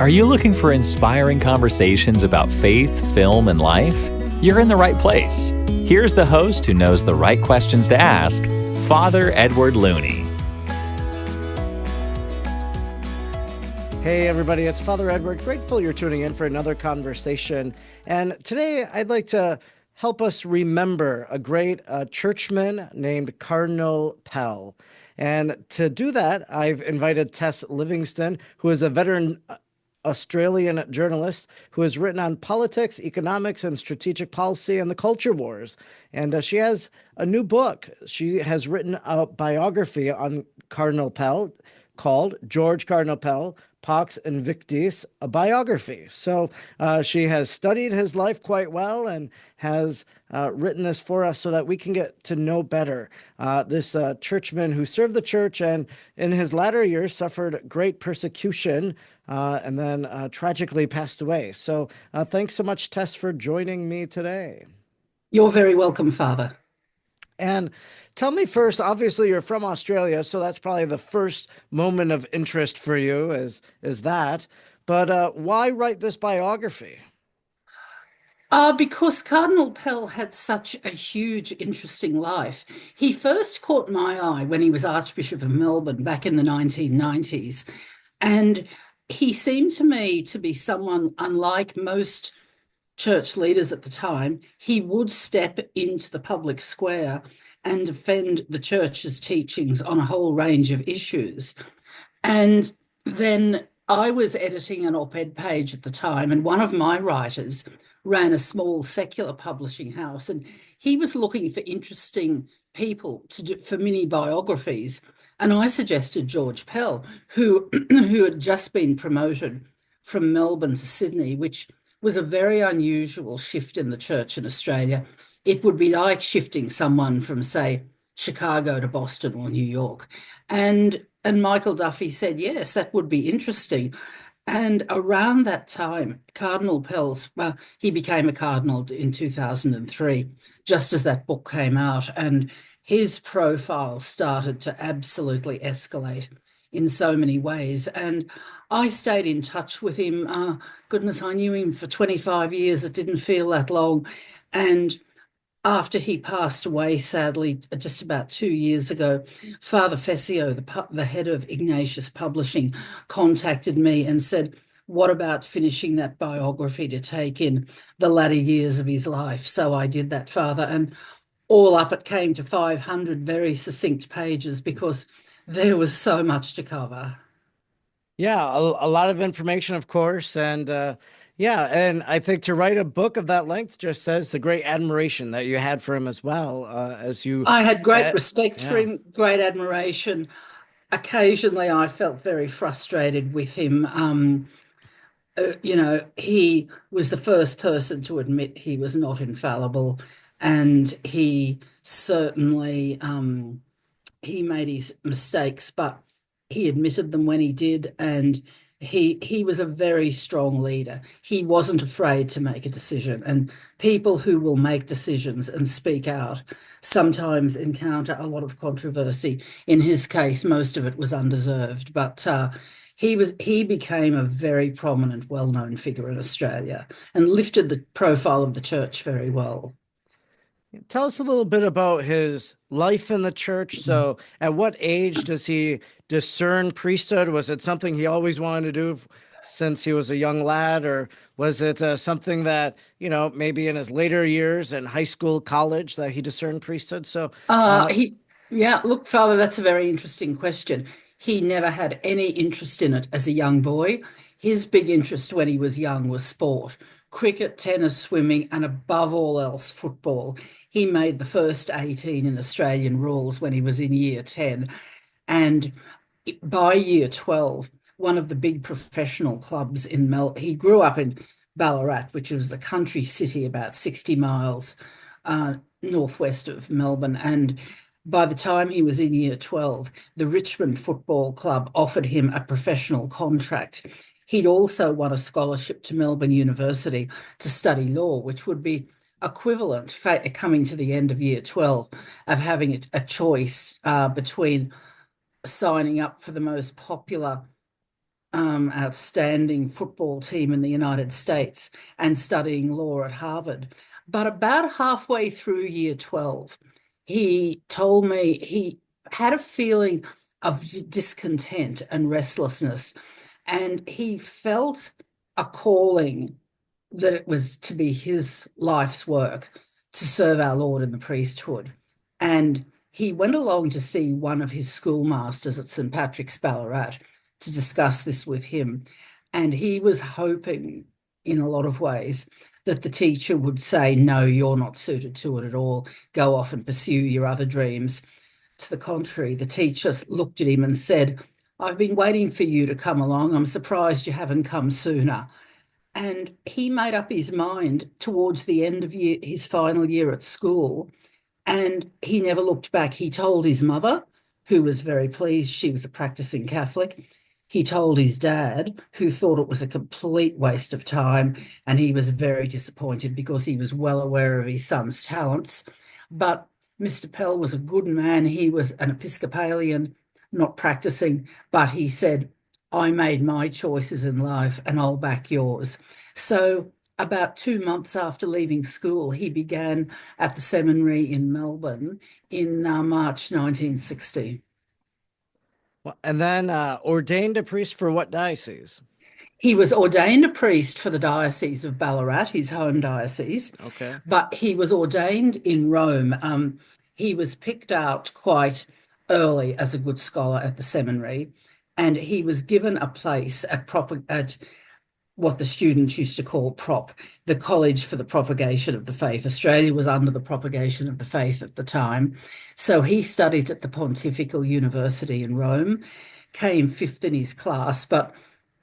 Are you looking for inspiring conversations about faith, film, and life? You're in the right place. Here's the host who knows the right questions to ask, Father Edward Looney. Hey everybody, it's Father Edward. Grateful you're tuning in for another conversation. And today I'd like to help us remember a great churchman named Cardinal Pell. And to do that, I've invited Tess Livingstone, who is a veteran Australian journalist who has written on politics, economics, and strategic policy and the culture wars. And she has a new book. She has written a biography on Cardinal Pell called George Cardinal Pell, Pax Invictis, a biography. So she has studied his life quite well and has written this for us so that we can get to know better this churchman who served the church and in his latter years suffered great persecution and then tragically passed away. So thanks so much, Tess, for joining me today. You're very welcome, Father. And tell me first, obviously you're from Australia, so that's probably the first moment of interest for you is that. But why write this biography? Because Cardinal Pell had such a huge, interesting life. He first caught my eye when he was Archbishop of Melbourne back in the 1990s. And he seemed to me to be someone, unlike most church leaders at the time, he would step into the public square and defend the church's teachings on a whole range of issues. And then I was editing an op-ed page at the time, and one of my writers ran a small secular publishing house, and he was looking for interesting people to do for mini biographies. And I suggested George Pell, who had just been promoted from Melbourne to Sydney, which was a very unusual shift in the church in Australia. It would be like shifting someone from, say, Chicago to Boston or New York. And Michael Duffy said, yes, that would be interesting. And around that time, Cardinal Pell's, well, he became a cardinal in 2003, just as that book came out. And his profile started to absolutely escalate in so many ways. And I stayed in touch with him. Goodness, I knew him for 25 years. It didn't feel that long. And after he passed away, sadly, just about 2 years ago, Father Fessio, the head of Ignatius Publishing, contacted me and said, what about finishing that biography to take in the latter years of his life? So I did that, Father. And all up, it came to 500 very succinct pages because there was so much to cover. Yeah, a lot of information, of course. And yeah, and I think to write a book of that length just says the great admiration that you had for him as well as you... I had great respect for him, great admiration. Occasionally, I felt very frustrated with him. He was the first person to admit he was not infallible, and he certainly he made his mistakes, but he admitted them when he did, and he was a very strong leader. He wasn't afraid to make a decision, and people who will make decisions and speak out sometimes encounter a lot of controversy. In his case, most of it was undeserved, but he became a very prominent, well-known figure in Australia and lifted the profile of the church very well. Tell us a little bit about his life in the church. So at what age does he discern priesthood? Was it something he always wanted to do since he was a young lad? Or was it something that, maybe in his later years in high school, college, that he discerned priesthood? So look, Father, that's a very interesting question. He never had any interest in it as a young boy. His big interest when he was young was sport. Cricket, tennis, swimming, and above all else, football. He made the first 18 in Australian rules when he was in year 10. And by year 12, one of the big professional clubs in he grew up in Ballarat, which was a country city about 60 miles northwest of Melbourne. And by the time he was in year 12, the Richmond Football Club offered him a professional contract. He'd also won a scholarship to Melbourne University to study law, which would be equivalent, coming to the end of year 12, of having a choice between signing up for the most popular outstanding football team in the United States and studying law at Harvard. But about halfway through year 12, he told me he had a feeling of discontent and restlessness, and he felt a calling that it was to be his life's work to serve our Lord in the priesthood. And he went along to see one of his schoolmasters at St. Patrick's, Ballarat, to discuss this with him. And he was hoping, in a lot of ways, that the teacher would say, no, you're not suited to it at all. Go off and pursue your other dreams. To the contrary, the teacher looked at him and said, I've been waiting for you to come along. I'm surprised you haven't come sooner. And he made up his mind towards the end of his final year at school, and he never looked back. He told his mother, who was very pleased. She was a practicing Catholic. He told his dad, who thought it was a complete waste of time, and he was very disappointed because he was well aware of his son's talents. But Mr. Pell was a good man. He was an Episcopalian, not practicing, but he said, I made my choices in life and I'll back yours. So about 2 months after leaving school, he began at the seminary in Melbourne in March 1960. Well, and then ordained a priest for what diocese? He was ordained a priest for the Diocese of Ballarat, his home diocese. Okay. But he was ordained in Rome. He was picked out quite early as a good scholar at the seminary, and he was given a place at what the students used to call PROP, the College for the Propagation of the Faith. Australia was under the Propagation of the Faith at the time. So he studied at the Pontifical University in Rome, came fifth in his class, but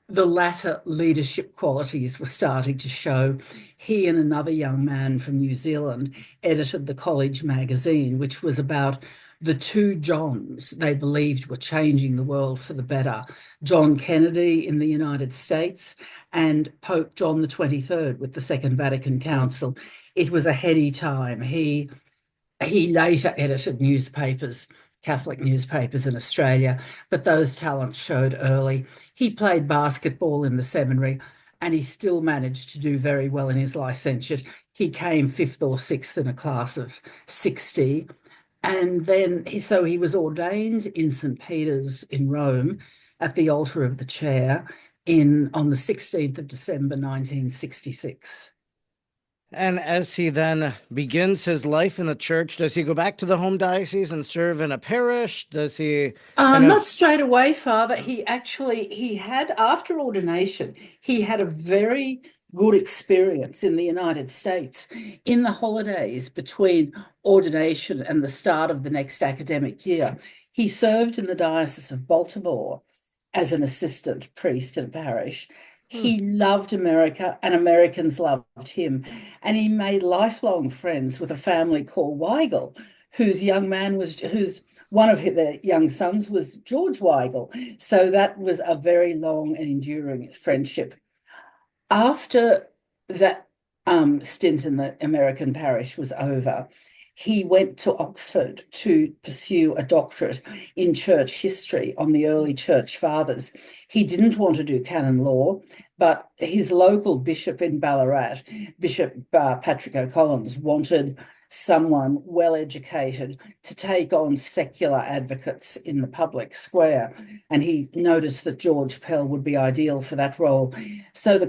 the latter leadership qualities were starting to show. He and another young man from New Zealand edited the college magazine, which was about the two Johns they believed were changing the world for the better: John Kennedy in the United States and Pope John the 23rd with the Second Vatican Council. It was a heady time. He later edited newspapers, Catholic newspapers in Australia, but those talents showed early. He played basketball in the seminary, and he still managed to do very well in his licentiate. He came fifth or sixth in a class of 60. And then he was ordained in St. Peter's in Rome at the altar of the chair on the 16th of December 1966. And as he then begins his life in the church, does he go back to the home diocese and serve in a parish? Does he not straight away, Father. He had, after ordination, he had a very good experience in the United States. In the holidays between ordination and the start of the next academic year, he served in the Diocese of Baltimore as an assistant priest in a parish. He loved America, and Americans loved him. And he made lifelong friends with a family called Weigel, whose one of their young sons was George Weigel. So that was a very long and enduring friendship. After that stint in the American parish was over, he went to Oxford to pursue a doctorate in church history on the early church fathers. He didn't want to do canon law, but his local bishop in Ballarat, Bishop Patrick O'Collins, wanted someone well-educated to take on secular advocates in the public square. And he noticed that George Pell would be ideal for that role. So the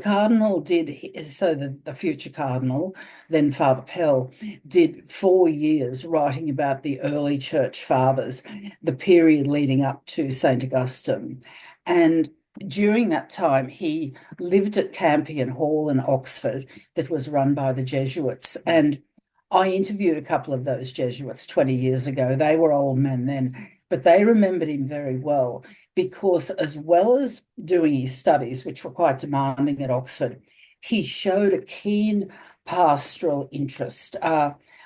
future cardinal, then Father Pell, did 4 years writing about the early church fathers, the period leading up to St. Augustine. And during that time, he lived at Campion Hall in Oxford that was run by the Jesuits. And I interviewed a couple of those Jesuits 20 years ago. They were old men then, but they remembered him very well because, as well as doing his studies, which were quite demanding at Oxford, he showed a keen pastoral interest.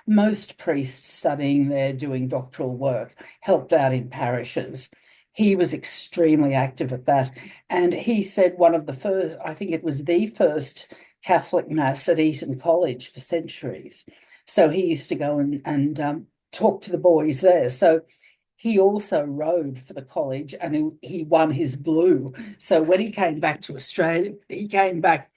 Most priests studying there doing doctoral work helped out in parishes. He was extremely active at that. And he said one of the first, I think it was the first Catholic Mass at Eton College for centuries. So he used to go and talk to the boys there. So he also rowed for the college, and he won his blue. So when he came back to Australia, he came back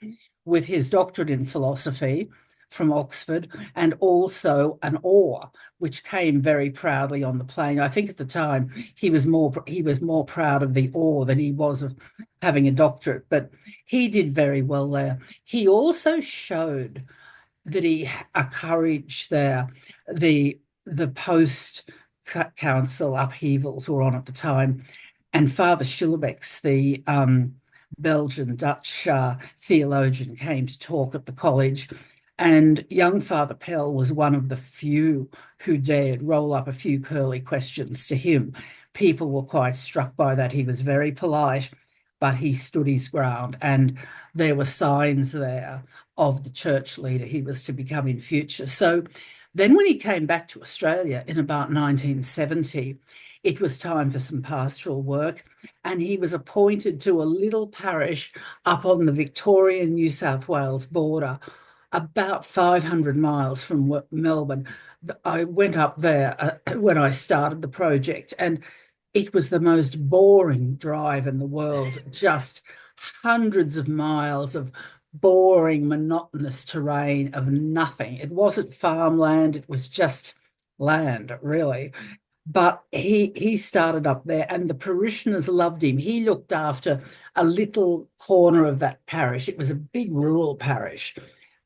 with his doctorate in philosophy from Oxford, and also an oar, which came very proudly on the plane. I think at the time he was more proud of the oar than he was of having a doctorate, but he did very well there. He also showed that he a courage there. The post council upheavals were on at the time, and Father Schillebeeckx, the Belgian Dutch theologian, came to talk at the college. And young Father Pell was one of the few who dared roll up a few curly questions to him. People were quite struck by that. He was very polite, but he stood his ground. And there were signs there of the church leader he was to become in future. So then when he came back to Australia in about 1970, it was time for some pastoral work, and he was appointed to a little parish up on the Victorian New South Wales border, about 500 miles from Melbourne. I went up there when I started the project, and it was the most boring drive in the world, just hundreds of miles of boring, monotonous terrain of nothing. It wasn't farmland, it was just land, really. But he started up there, and the parishioners loved him. He looked after a little corner of that parish. It was a big rural parish,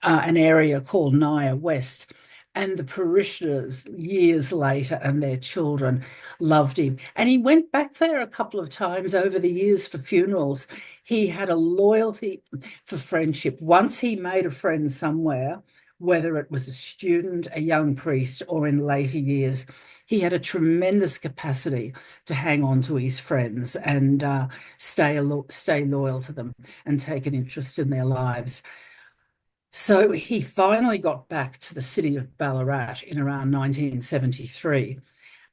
an area called Naya West. And the parishioners, years later, and their children loved him. And he went back there a couple of times over the years for funerals. He had a loyalty for friendship. Once he made a friend somewhere, whether it was a student, a young priest, or in later years, he had a tremendous capacity to hang on to his friends and stay loyal to them and take an interest in their lives. So he finally got back to the city of Ballarat in around 1973.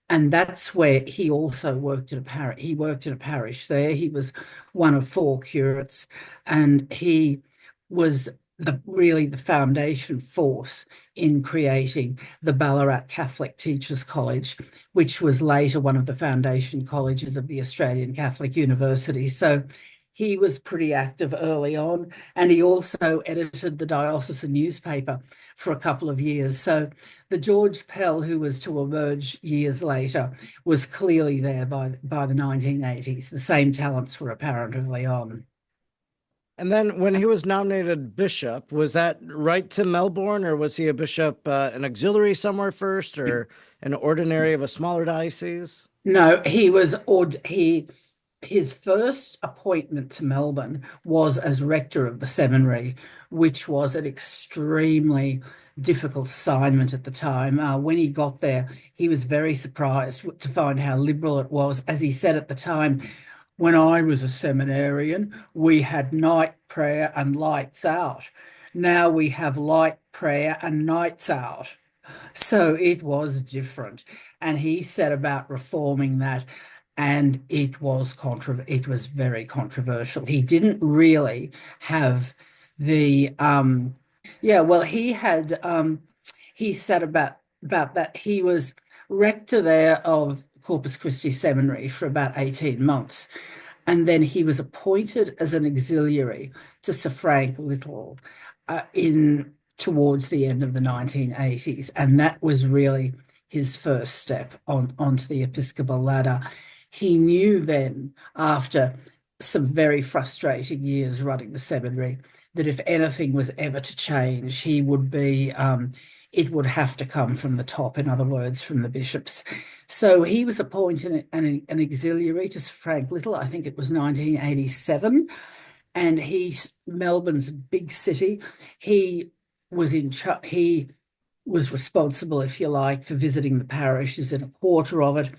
And that's where he also worked at a parish. He worked at a parish there. He was one of 4 curates, and he was really the foundation force in creating the Ballarat Catholic Teachers College, which was later one of the foundation colleges of the Australian Catholic University. So he was pretty active early on, and he also edited the diocesan newspaper for a couple of years. So the George Pell, who was to emerge years later, was clearly there by the 1980s. The same talents were apparent early on. And then when he was nominated bishop, was that right to Melbourne, or was he a bishop, an auxiliary somewhere first, or an ordinary of a smaller diocese? No, his first appointment to Melbourne was as rector of the seminary, which was an extremely difficult assignment at the time. When he got there, he was very surprised to find how liberal it was. As he said at the time, when I was a seminarian, we had night prayer and lights out. Now we have light prayer and nights out. So it was different. And he set about reforming that, and it was very controversial. He didn't really have the he said about that. He was rector there of Corpus Christi Seminary for about 18 months. And then he was appointed as an auxiliary to Sir Frank Little towards the end of the 1980s. And that was really his first step onto the episcopal ladder. He knew then, after some very frustrating years running the seminary, that if anything was ever to change, he would be it would have to come from the top, in other words, from the bishops. So he was appointed an auxiliary to Sir Frank Little, I think it was 1987, and Melbourne's a big city. He was responsible, if you like, for visiting the parishes in a quarter of it,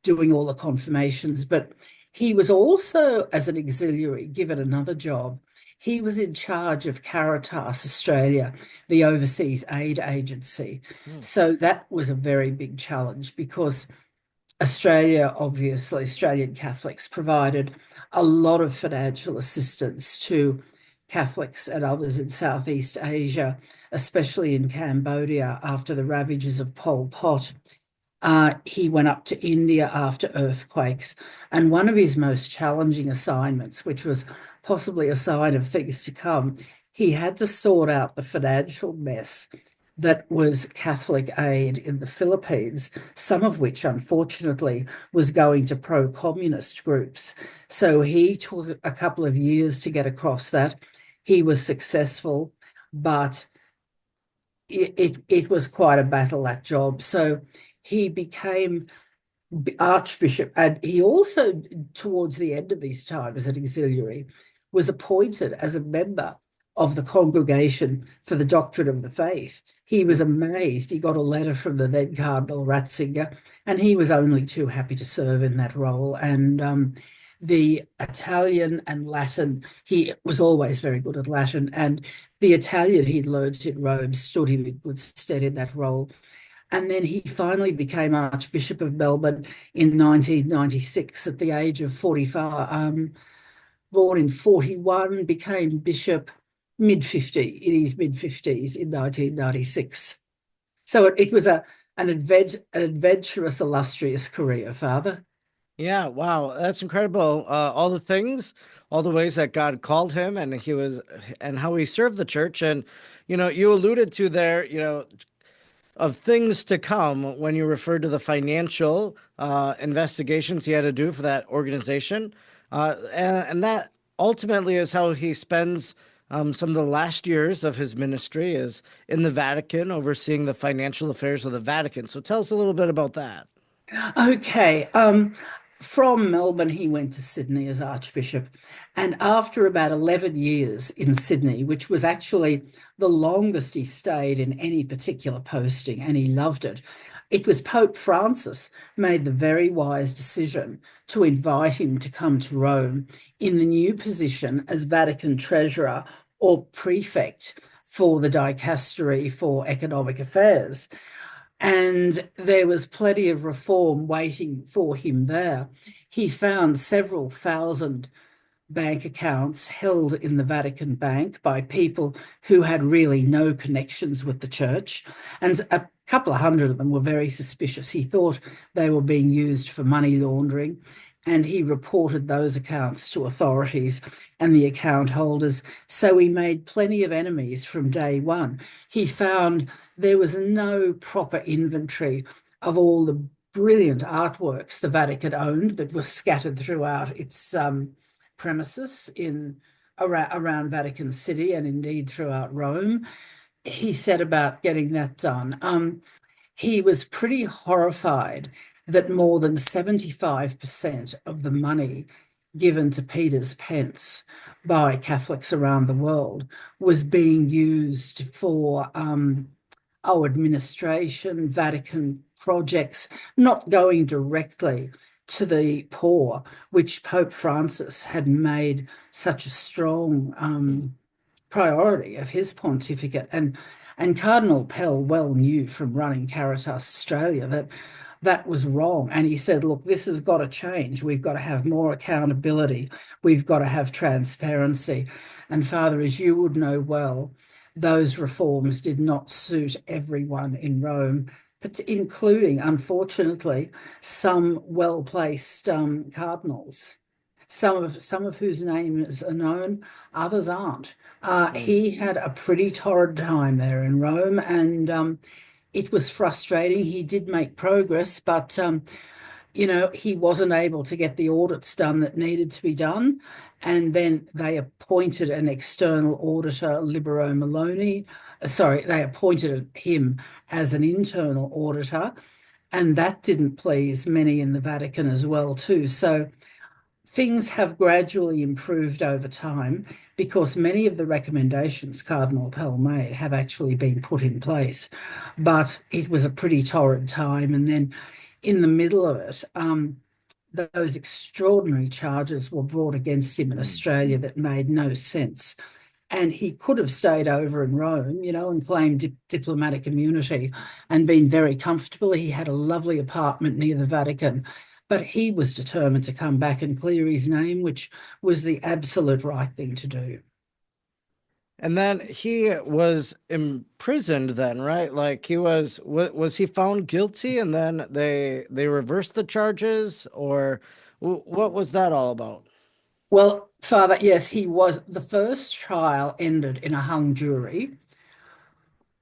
doing all the confirmations, but he was also, as an auxiliary, given another job. He was in charge of Caritas Australia, the overseas aid agency. So that was a very big challenge, because Australian Catholics provided a lot of financial assistance to Catholics and others in Southeast Asia, especially in Cambodia after the ravages of Pol Pot. He went up to India after earthquakes, and one of his most challenging assignments, which was possibly a sign of things to come, he had to sort out the financial mess that was Catholic aid in the Philippines, some of which, unfortunately, was going to pro-communist groups. So he took a couple of years to get across that. He was successful, but it was quite a battle, that job. So he became Archbishop, and he also, towards the end of his time as an auxiliary, was appointed as a member of the Congregation for the Doctrine of the Faith. He was amazed. He got a letter from the then Cardinal Ratzinger, and he was only too happy to serve in that role. And the Italian and Latin, he was always very good at Latin, and the Italian he learned in Rome stood him in good stead in that role. And then he finally became Archbishop of Melbourne in 1996 at the age of 45. Born in 41, became bishop in his mid-50s in 1996. So it was an adventurous, illustrious career, Father. Yeah, wow, that's incredible. All the things, all the ways that God called him, and how he served the church. And you alluded to there, of things to come when you referred to the financial investigations he had to do for that organization. And that ultimately is how he spends some of the last years of his ministry is in the Vatican, overseeing the financial affairs of the Vatican. So tell us a little bit about that. Okay. From Melbourne, he went to Sydney as Archbishop. And after about 11 years in Sydney, which was actually the longest he stayed in any particular posting, and he loved it, it was Pope Francis made the very wise decision to invite him to come to Rome in the new position as Vatican Treasurer or Prefect for the Dicastery for Economic Affairs. And there was plenty of reform waiting for him there. He found several thousand bank accounts held in the Vatican Bank by people who had really no connections with the church. And a couple of hundred of them were very suspicious. He thought they were being used for money laundering, and he reported those accounts to authorities and the account holders. So he made plenty of enemies from day one. He found there was no proper inventory of all the brilliant artworks the Vatican owned that were scattered throughout its premises around Vatican City and indeed throughout Rome. He set about getting that done. He was pretty horrified that more than 75% of the money given to Peter's Pence by Catholics around the world was being used for administration, Vatican projects, not going directly to the poor, which Pope Francis had made such a strong priority of his pontificate. And Cardinal Pell well knew from running Caritas Australia that that was wrong. And he said, look, this has got to change. We've got to have more accountability. We've got to have transparency. And Father, as you would know well, those reforms did not suit everyone in Rome, but including, unfortunately, some well-placed cardinals, some of whose names are known, others aren't. He had a pretty torrid time there in Rome, and it was frustrating. He did make progress, but he wasn't able to get the audits done that needed to be done. And then they appointed an external auditor, Libero Maloney. They appointed him as an internal auditor, and that didn't please many in the Vatican as well, too. So things have gradually improved over time because many of the recommendations Cardinal Pell made have actually been put in place. But it was a pretty torrid time. And then in the middle of it, those extraordinary charges were brought against him in Australia that made no sense. And he could have stayed over in Rome, and claimed diplomatic immunity and been very comfortable. He had a lovely apartment near the Vatican, but he was determined to come back and clear his name, which was the absolute right thing to do. And then he was imprisoned then, right? Like was he found guilty and then they reversed the charges, or what was that all about? Well, Father, yes, he was. The first trial ended in a hung jury,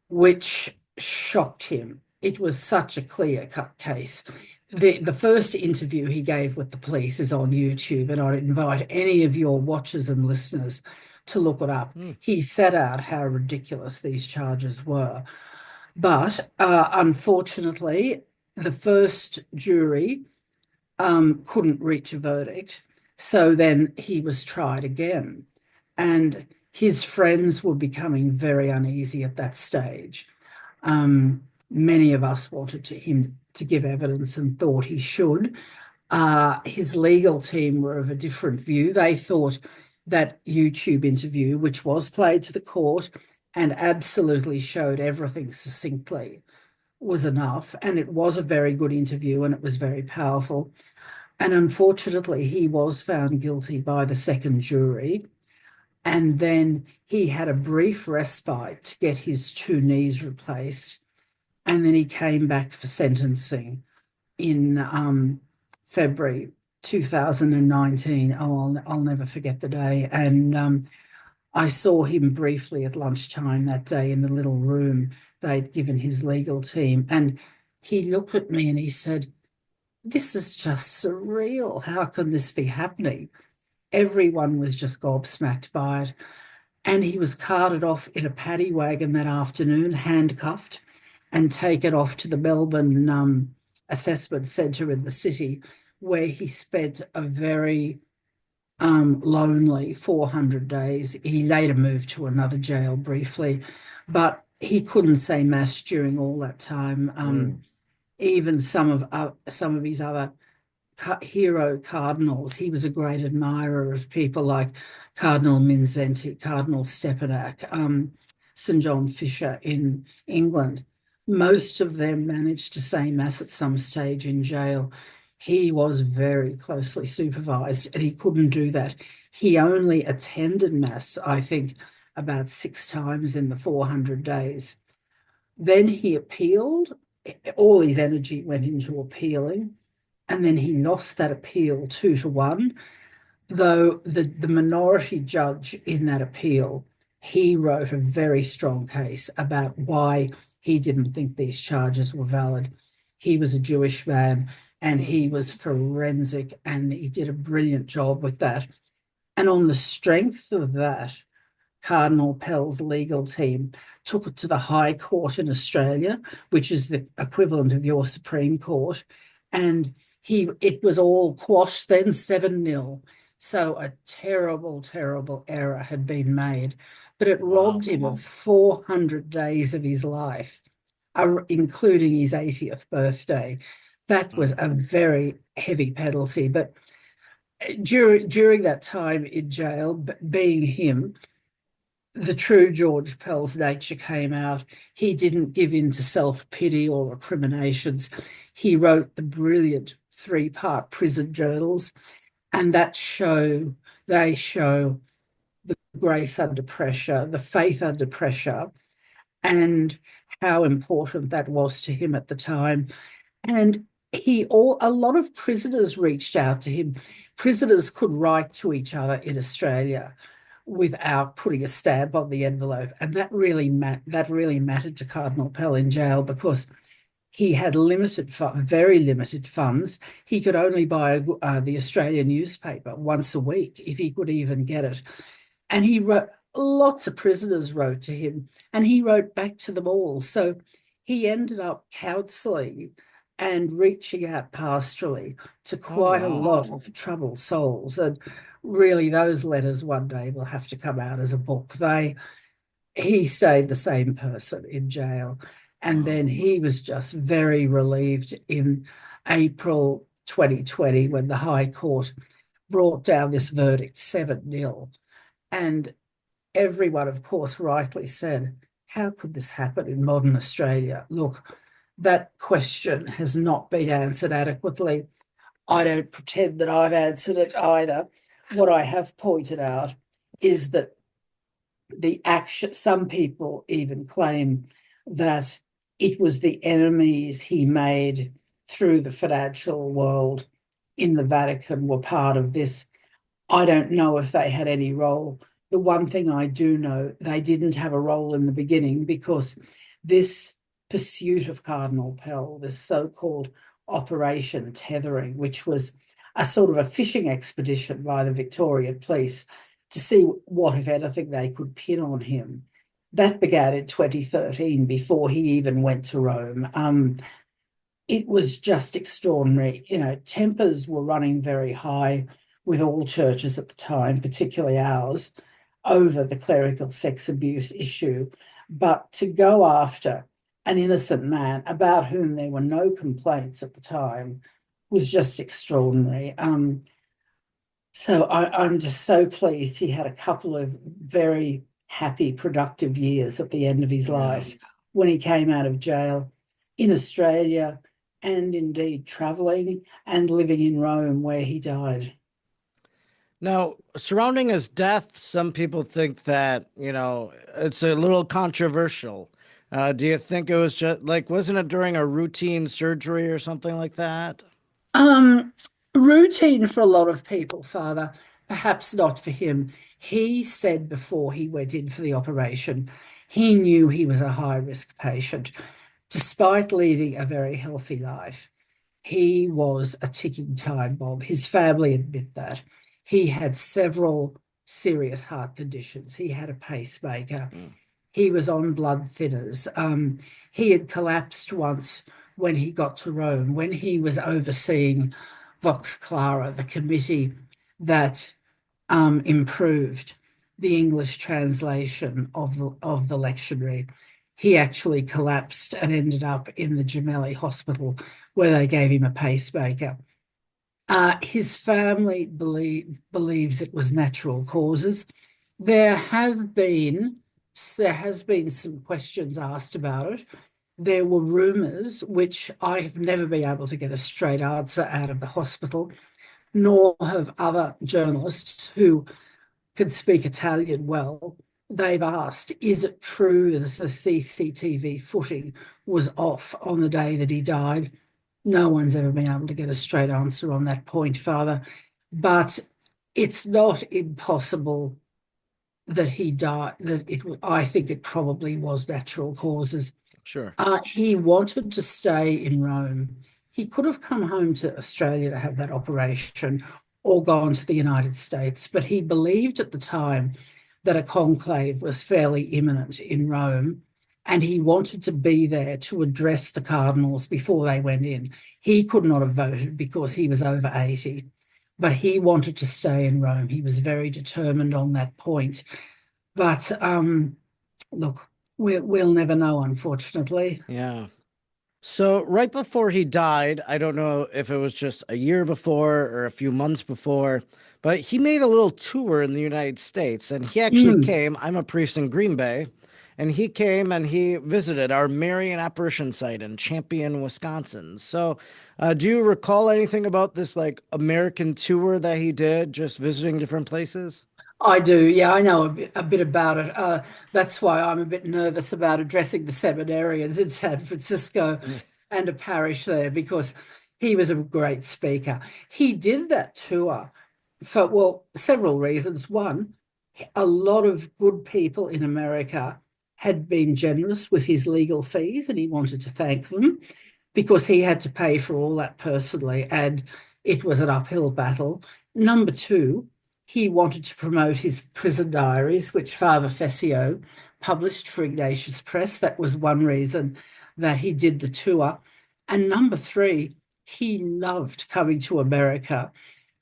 which shocked him. It was such a clear-cut case. The first interview he gave with the police is on YouTube, and I'd invite any of your watchers and listeners to look it up. Hmm. He set out how ridiculous these charges were. But unfortunately, the first jury couldn't reach a verdict. So then he was tried again. And his friends were becoming very uneasy at that stage. Many of us wanted him to give evidence and thought he should. His legal team were of a different view. They thought that YouTube interview, which was played to the court and absolutely showed everything succinctly, was enough. And it was a very good interview and it was very powerful. And unfortunately, he was found guilty by the second jury. And then he had a brief respite to get his two knees replaced. And then he came back for sentencing in February 2019. Oh, I'll never forget the day. And I saw him briefly at lunchtime that day in the little room they'd given his legal team. And he looked at me and he said, "This is just surreal. How can this be happening?" Everyone was just gobsmacked by it. And he was carted off in a paddy wagon that afternoon, handcuffed, and taken off to the Melbourne Assessment Centre in the city, where he spent a very lonely 400 days. He later moved to another jail briefly, but he couldn't say mass during all that time. Even some of his other hero cardinals, he was a great admirer of people like Cardinal Mindszenty, Cardinal Stepanak, St. John Fisher in England. Most of them managed to say mass at some stage in jail. He was very closely supervised and he couldn't do that. He only attended mass, I think, about 6 times in the 400 days. Then he appealed. All his energy went into appealing, and then he lost that appeal 2-1, though the minority judge in that appeal, he wrote a very strong case about why he didn't think these charges were valid. He was a Jewish man and he was forensic and he did a brilliant job with that. And on the strength of that, Cardinal Pell's legal team took it to the High Court in Australia, which is the equivalent of your Supreme Court, and it was all quashed then 7-0. So a terrible, terrible error had been made, but it robbed him of 400 days of his life, including his 80th birthday. That was a very heavy penalty, but during that time in jail, being him, the true George Pell's nature came out. He didn't give in to self-pity or recriminations. He wrote the brilliant 3-part prison journals, and they show the grace under pressure, the faith under pressure, and how important that was to him at the time. And a lot of prisoners reached out to him. Prisoners could write to each other in Australia without putting a stamp on the envelope. And that really mattered to Cardinal Pell in jail, because he had very limited funds. He could only buy the Australian newspaper once a week, if he could even get it. And lots of prisoners wrote to him, and he wrote back to them all. So he ended up counselling and reaching out pastorally to quite a lot of troubled souls. And really, those letters one day will have to come out as a book. He stayed the same person in jail. And then he was just very relieved in April 2020 when the High Court brought down this verdict 7-0. And everyone, of course, rightly said, how could this happen in modern Australia? Look, that question has not been answered adequately. I don't pretend that I've answered it either. What I have pointed out is that the action, some people even claim that it was the enemies he made through the financial world in the Vatican were part of this. I don't know if they had any role. The one thing I do know, they didn't have a role in the beginning, because this pursuit of Cardinal Pell, this so-called Operation Tethering, which was a sort of a fishing expedition by the Victorian police to see what, if anything, they could pin on him. That began in 2013, before he even went to Rome. It was just extraordinary. You know, tempers were running very high with all churches at the time, particularly ours, over the clerical sex abuse issue. But to go after an innocent man about whom there were no complaints at the time was just extraordinary. So I'm just so pleased he had a couple of very happy, productive years at the end of his life when he came out of jail in Australia, and indeed traveling and living in Rome, where he died. Now, surrounding his death, some people think that, it's a little controversial. Do you think it was just like, wasn't it during a routine surgery or something like that? Routine for a lot of people, Father, perhaps not for him. He said before he went in for the operation, he knew he was a high-risk patient. Despite leading a very healthy life, he was a ticking time bomb. His family admit that. He had several serious heart conditions. He had a pacemaker. He was on blood thinners. He had collapsed once when he got to Rome, when he was overseeing Vox Clara, the committee that improved the English translation of the lectionary. He actually collapsed and ended up in the Gemelli Hospital, where they gave him a pacemaker. His family believes it was natural causes. There has been some questions asked about it. There were rumours, which I have never been able to get a straight answer out of the hospital, nor have other journalists who could speak Italian well. They've asked, is it true that the CCTV footing was off on the day that he died? No one's ever been able to get a straight answer on that point, Father. But it's not impossible that he died, I think it probably was natural causes. Sure. He wanted to stay in Rome. He could have come home to Australia to have that operation, or gone to the United States, but he believed at the time that a conclave was fairly imminent in Rome, and he wanted to be there to address the cardinals before they went in. He could not have voted because he was over 80, but he wanted to stay in Rome. He was very determined on that point. But look, we'll never know, unfortunately. Yeah. So right before he died, I don't know if it was just a year before or a few months before, but he made a little tour in the United States, and he actually came. I'm a priest in Green Bay, and he came and he visited our Marian apparition site in Champion, Wisconsin. So do you recall anything about this American tour that he did, just visiting different places? I do, yeah, I know a bit about it. That's why I'm a bit nervous about addressing the seminarians in San Francisco and a parish there, because he was a great speaker. He did that tour for, well, several reasons. One, a lot of good people in America had been generous with his legal fees, and he wanted to thank them, because he had to pay for all that personally, and it was an uphill battle. Number two, he wanted to promote his prison diaries, which Father Fessio published for Ignatius Press. That was one reason that he did the tour. And number three, he loved coming to America,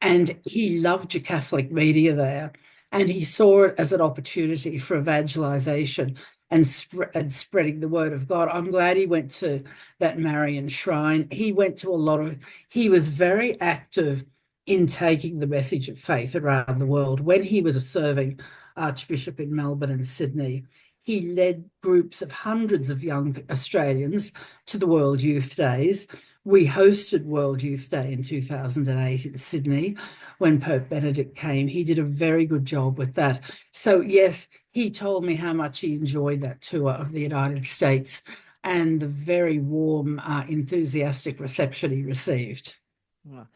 and he loved your Catholic media there. And he saw it as an opportunity for evangelization and spreading the word of God. I'm glad he went to that Marian shrine. He went to he was very active in taking the message of faith around the world. When he was a serving Archbishop in Melbourne and Sydney, he led groups of hundreds of young Australians to the World Youth Days. We hosted World Youth Day in 2008 in Sydney when Pope Benedict came. He did a very good job with that. So yes, he told me how much he enjoyed that tour of the United States and the very warm, enthusiastic reception he received. Wow.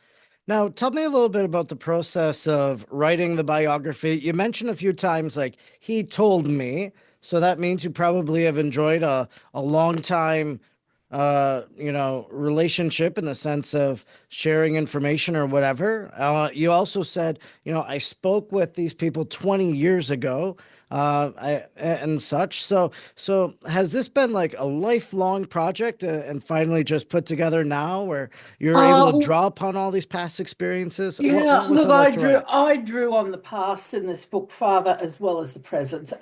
Now, tell me a little bit about the process of writing the biography. You mentioned a few times, like, he told me. So that means you probably have enjoyed a long time, relationship in the sense of sharing information or whatever. You also said, I spoke with these people 20 years ago, and such. So has this been like a lifelong project, and finally just put together now where you're able to draw upon all these past experiences? Yeah, What was look, it like to write? I drew on the past in this book, Father, as well as the present.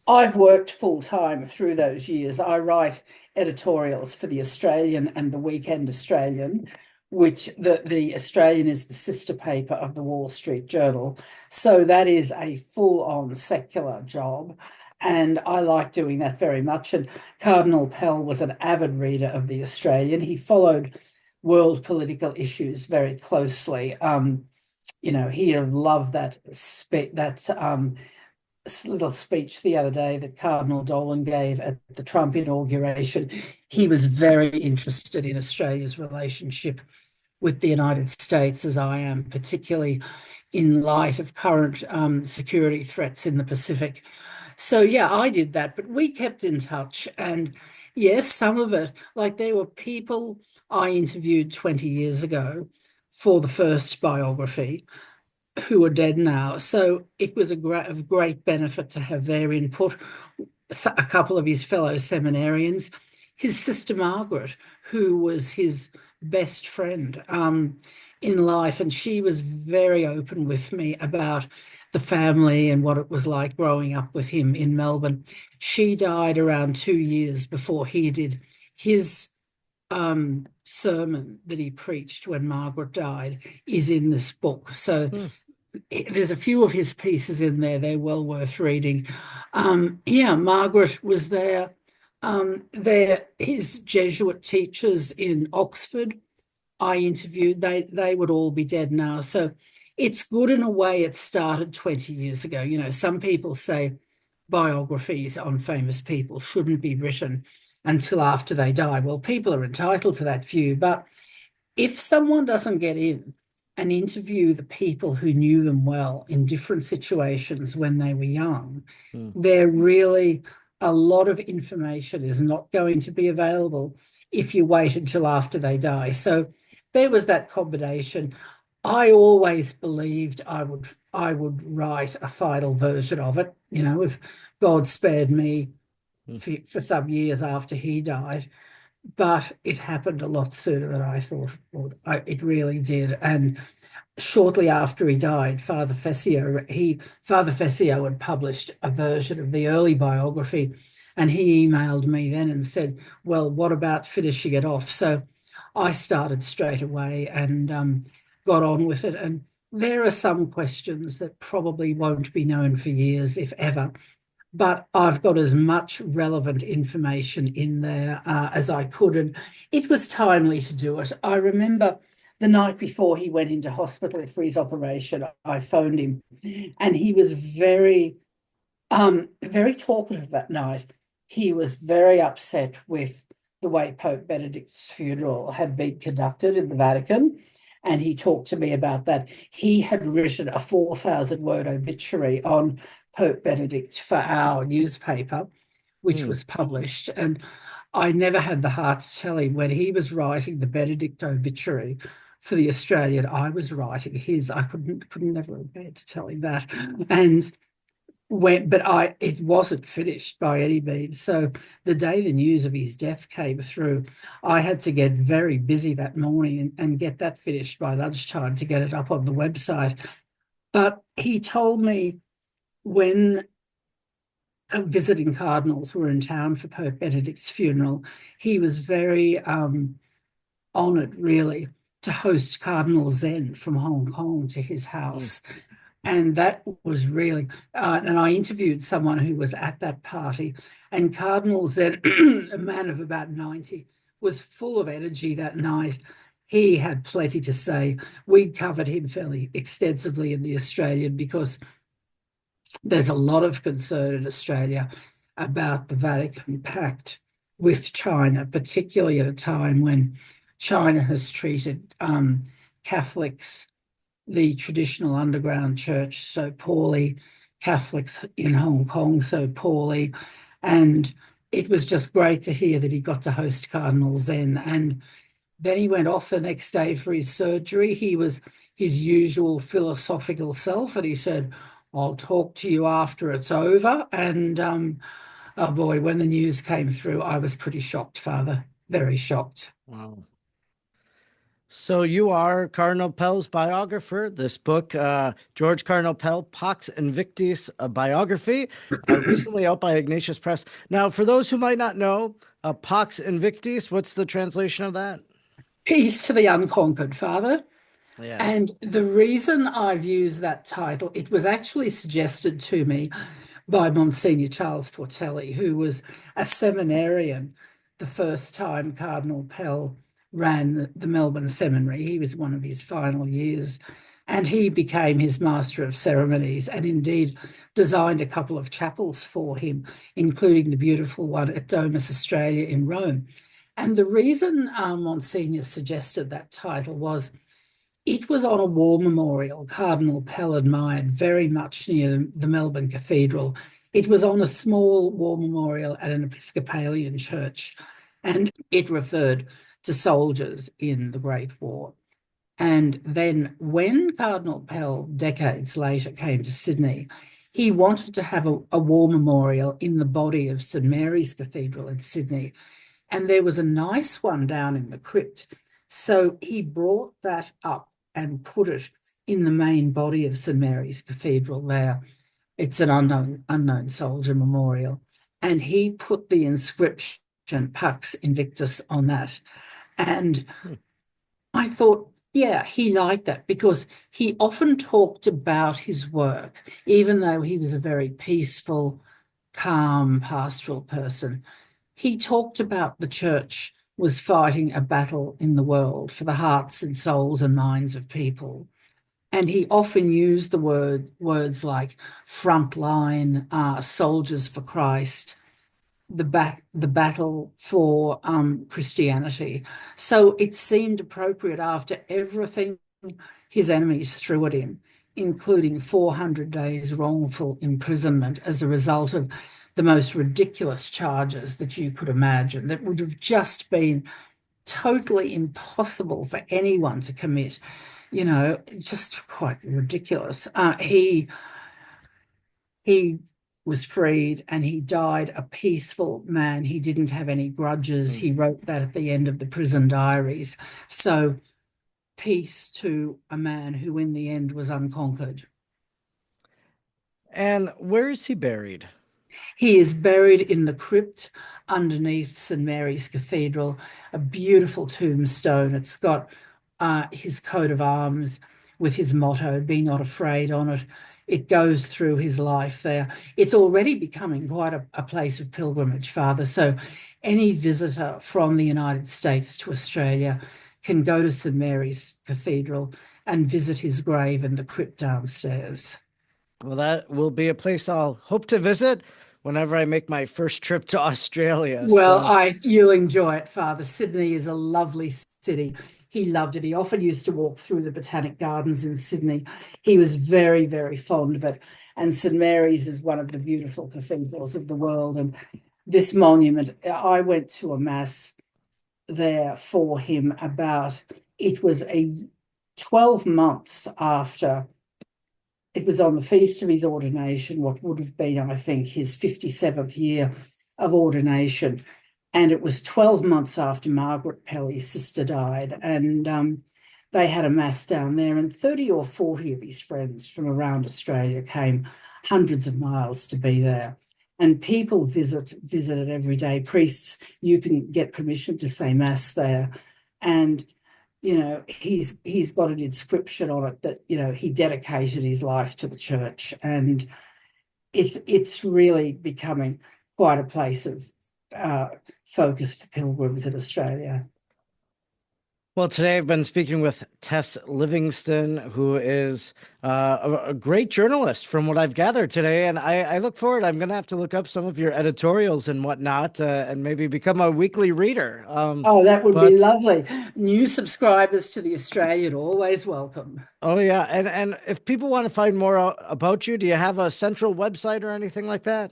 I've worked full time through those years. I write editorials for the Australian and the Weekend Australian, which the Australian is the sister paper of the Wall Street Journal. So that is a full-on secular job. And I like doing that very much. And Cardinal Pell was an avid reader of the Australian. He followed world political issues very closely. He loved that little speech the other day that Cardinal Dolan gave at the Trump inauguration. He was very interested in Australia's relationship with the United States, as I am, particularly in light of current security threats in the Pacific. So, yeah, I did that, but we kept in touch. And yes, some of it, like there were people I interviewed 20 years ago for the first biography who are dead now. So it was of great benefit to have their input. A couple of his fellow seminarians, his sister Margaret, who was his best friend in life, and she was very open with me about the family and what it was like growing up with him in Melbourne. She died around 2 years before he did. His sermon that he preached when Margaret died is in this book. So there's a few of his pieces in there. They're well worth reading. Margaret was there. His Jesuit teachers in Oxford, I interviewed. They would all be dead now. So it's good in a way it started 20 years ago. Some people say biographies on famous people shouldn't be written until after they die. Well, people are entitled to that view. But if someone doesn't get in and interview the people who knew them well in different situations when they were young, they're really, a lot of information is not going to be available if you wait until after they die. So there was that combination. I always believed I would write a final version of it, if God spared me for some years after he died. But it happened a lot sooner than I thought it would. It really did. And shortly after he died, Father Fessio had published a version of the early biography, and he emailed me then and said, well, what about finishing it off? So I started straight away and got on with it. And there are some questions that probably won't be known for years, if ever. But I've got as much relevant information in there as I could. And it was timely to do it. I remember the night before he went into hospital for his operation, I phoned him, and he was very, very talkative that night. He was very upset with the way Pope Benedict's funeral had been conducted in the Vatican. And he talked to me about that. He had written a 4,000-word obituary on Pope Benedict for our newspaper, which was published. And I never had the heart to tell him when he was writing the Benedict obituary for the Australian, I was writing his. I couldn't never bear to tell him that. And it wasn't finished by any means. So the day the news of his death came through, I had to get very busy that morning and get that finished by lunchtime to get it up on the website. But he told me when visiting cardinals were in town for Pope Benedict's funeral, he was very honoured, really, to host Cardinal Zen from Hong Kong to his house. And that was really, and I interviewed someone who was at that party, and Cardinal Zen, a man of about 90, was full of energy that night. He had plenty to say. We covered him fairly extensively in the Australian because there's a lot of concern in Australia about the Vatican pact with China, particularly at a time when China has treated Catholics, the traditional underground church, so poorly, Catholics in Hong Kong so poorly. And it was just great to hear that he got to host Cardinal Zen. And then he went off the next day for his surgery. He was his usual philosophical self, and he said, I'll talk to you after it's over. And oh boy, when the news came through, I was pretty shocked, Father, very shocked. Wow. So you are Cardinal Pell's biographer. This book, George Cardinal Pell, Pax Invictis, a biography, recently out by Ignatius Press. Now, for those who might not know, Pax Invictis, what's the translation of that? Peace to the unconquered, Father. Yes. And the reason I've used that title, it was actually suggested to me by Monsignor Charles Portelli, who was a seminarian the first time Cardinal Pell ran the Melbourne Seminary. He was one of his final years, and he became his Master of Ceremonies and indeed designed a couple of chapels for him, including the beautiful one at Domus Australia in Rome. And the reason Monsignor suggested that title was it was on a war memorial Cardinal Pell admired very much near the Melbourne Cathedral. It was on a small war memorial at an Episcopalian church, and it referred to soldiers in the Great War. And then when Cardinal Pell, decades later, came to Sydney, he wanted to have a war memorial in the body of St Mary's Cathedral in Sydney. And there was a nice one down in the crypt. So he brought that up and put it in the main body of St Mary's Cathedral there. It's an unknown soldier memorial. And he put the inscription Pax Invictus on that. And I thought, yeah, he liked that because he often talked about his work, even though he was a very peaceful, calm, pastoral person. He talked about the church was fighting a battle in the world for the hearts and souls and minds of people. And he often used the words like frontline, soldiers for Christ, the battle for Christianity. So it seemed appropriate after everything his enemies threw at him, including 400 days wrongful imprisonment as a result of the most ridiculous charges that you could imagine, that would have just been totally impossible for anyone to commit, just quite ridiculous. He was freed and he died a peaceful man. He didn't have any grudges. He wrote that at the end of the prison diaries. So peace to a man who in the end was unconquered. And where is he buried? He is buried in the crypt underneath St Mary's Cathedral, a beautiful tombstone. It's got his coat of arms with his motto, "Be not afraid," on it. It goes through his life there. It's already becoming quite a place of pilgrimage, Father. So any visitor from the United States to Australia can go to St Mary's Cathedral and visit his grave in the crypt downstairs. Well, that will be a place I'll hope to visit whenever I make my first trip to Australia. Well, you'll enjoy it, Father. Sydney is a lovely city. He loved it. He often used to walk through the Botanic Gardens in Sydney. He was very, very fond of it. And St Mary's is one of the beautiful cathedrals of the world. And this monument, I went to a mass there for him it was 12 months after. It was on the feast of his ordination, what would have been, I think, his 57th year of ordination. And it was 12 months after Margaret Pell, his sister, died. And they had a mass down there, and 30 or 40 of his friends from around Australia came hundreds of miles to be there. And people visited every day. Priests, you can get permission to say mass there. And he's got an inscription on it that, he dedicated his life to the church. And it's really becoming quite a place of focus for pilgrims in Australia. Well, today I've been speaking with Tess Livingstone, who is a great journalist from what I've gathered today. And I look forward, I'm going to have to look up some of your editorials and whatnot and maybe become a weekly reader. Oh, that would be but lovely. New subscribers to the Australian, always welcome. Oh, yeah. And if people want to find more about you, do you have a central website or anything like that?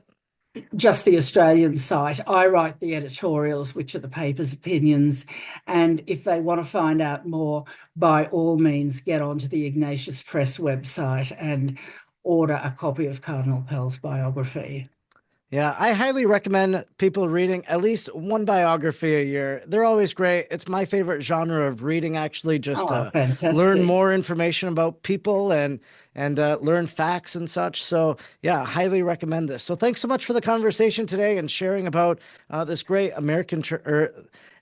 Just the Australian site. I write the editorials, which are the paper's opinions. And if they want to find out more, by all means, get onto the Ignatius Press website and order a copy of Cardinal Pell's biography. Yeah, I highly recommend people reading at least one biography a year. They're always great. It's my favorite genre of reading, actually, just to fantastic. learn more information about people and learn facts and such. So, yeah, highly recommend this. So, thanks so much for the conversation today and sharing about this great American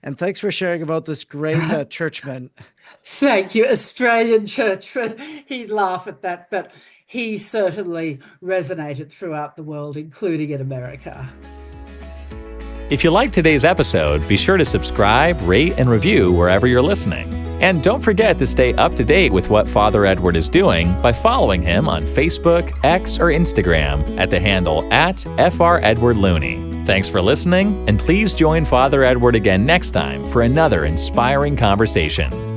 and thanks for sharing about this great churchman. Thank you, Australian churchman. He'd laugh at that, but he certainly resonated throughout the world, including in America. If you liked today's episode, be sure to subscribe, rate, and review wherever you're listening. And don't forget to stay up to date with what Father Edward is doing by following him on Facebook, X, or Instagram at the handle @FrEdwardLooney. Thanks for listening, and please join Father Edward again next time for another inspiring conversation.